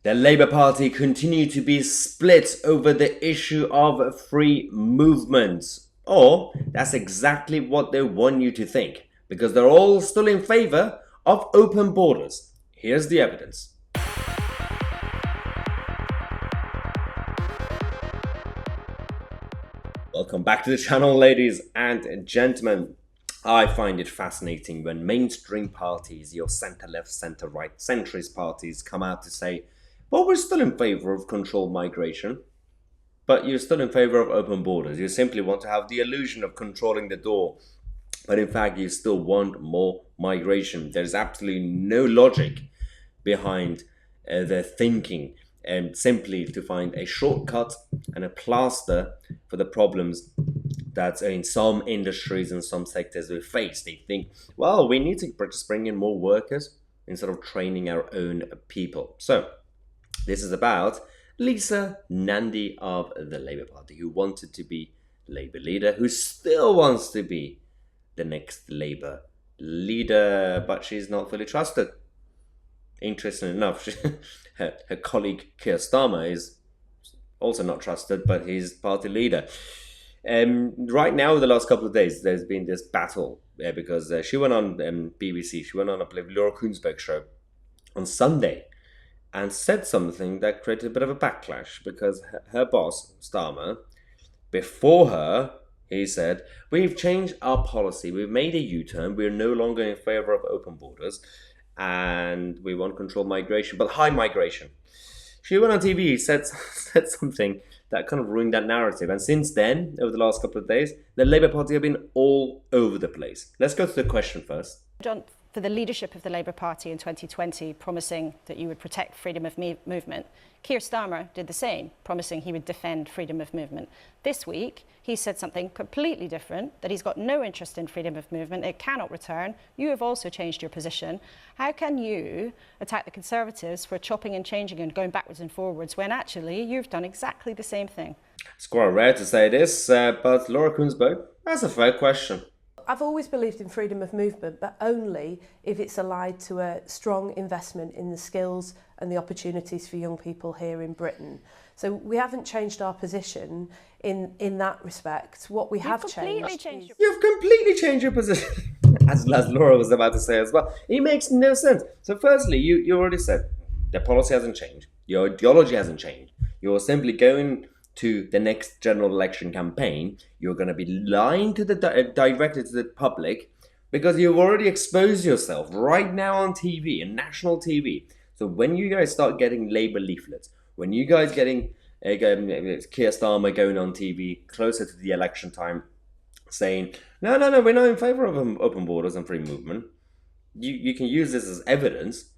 The Labour Party continue to be split over the issue of free movement. Or that's exactly what they want you to think, because they're all still in favour of open borders. Here's the evidence. Welcome back to the channel, ladies and gentlemen. I find it fascinating when mainstream parties, your centre-left, centre-right, centrist parties come out to say, well, we're still in favour of controlled migration, but you're still in favour of open borders. You simply want to have the illusion of controlling the door, but in fact you still want more migration. There's absolutely no logic behind their thinking, and simply to find a shortcut and a plaster for the problems that in some industries and some sectors we face. They think, well, we need to just bring in more workers instead of training our own people. So this is about Lisa Nandy of the Labour Party, who wanted to be Labour leader, who still wants to be the next Labour leader, but she's not fully trusted. Interesting enough, her colleague Keir Starmer is also not trusted, but he's party leader. Right now, the last couple of days, there's been this battle because she went on BBC, she went on a Laura Kuenssberg show on Sunday and said something that created a bit of a backlash, because her boss, Starmer, before her, he said, we've changed our policy, we've made a U-turn, we're no longer in favour of open borders, and we want controlled migration, but high migration. She went on TV, said something that kind of ruined that narrative. And since then, over the last couple of days, the Labour Party have been all over the place. Let's go to the question first. John, for the leadership of the Labour Party in 2020, promising that you would protect freedom of movement, Keir Starmer did the same, promising he would defend freedom of movement. This week, he said something completely different, that he's got no interest in freedom of movement, it cannot return. You have also changed your position. How can you attack the Conservatives for chopping and changing and going backwards and forwards when actually you've done exactly the same thing? It's quite rare to say this, but Laura Kuenssberg, that's a fair question. I've always believed in freedom of movement, but only if it's allied to a strong investment in the skills and the opportunities for young people here in Britain. So we haven't changed our position in that respect. What we have changed is... You've completely changed your position. as Laura was about to say as well. It makes no sense. So firstly, you already said the policy hasn't changed. Your ideology hasn't changed. You're simply going to the next general election campaign. You're going to be lying to directly to the public, because you've already exposed yourself right now on TV, and national TV. So when you guys start getting Labour leaflets, when you guys getting Keir Starmer going on TV closer to the election time saying, no, we're not in favour of open borders and free movement, you can use this as evidence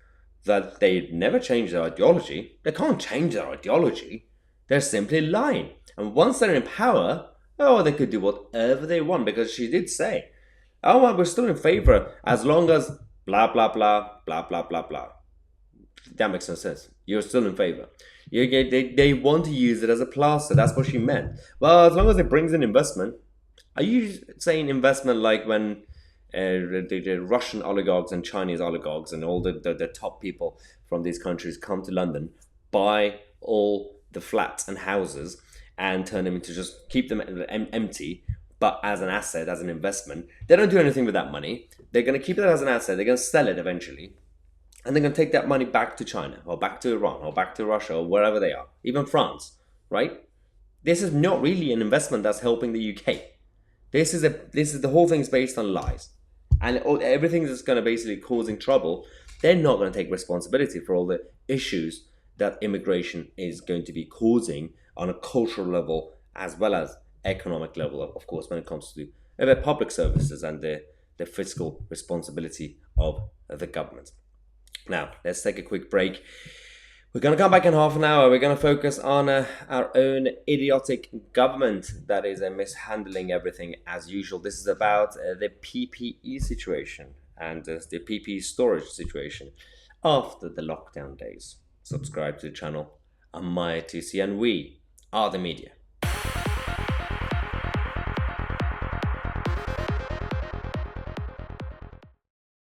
that they never changed their ideology. They can't change their ideology. They're simply lying. And once they're in power, they could do whatever they want, because she did say, we're still in favour as long as blah, blah, blah, blah, blah, blah, blah. That makes no sense. You're still in favour. They want to use it as a plaster. That's what she meant. Well, as long as it brings in investment. Are you saying investment like when the Russian oligarchs and Chinese oligarchs and all the top people from these countries come to London, buy all the flats and houses and turn them into, just keep them empty, but as an asset, as an investment? They don't do anything with that money. They're going to keep it as an asset. They're going to sell it eventually. And they're going to take that money back to China or back to Iran or back to Russia or wherever they are, even France, right? This is not really an investment that's helping the UK. This is the whole thing's based on lies. And everything that's going to basically causing trouble, they're not going to take responsibility for all the issues that immigration is going to be causing on a cultural level as well as economic level, of course, when it comes to the public services and the fiscal responsibility of the government. Now, let's take a quick break. We're going to come back in half an hour. We're going to focus on our own idiotic government that is mishandling everything as usual. This is about the PPE situation and the PPE storage situation after the lockdown days. Subscribe to the channel. I'm Tousi, and we are the media.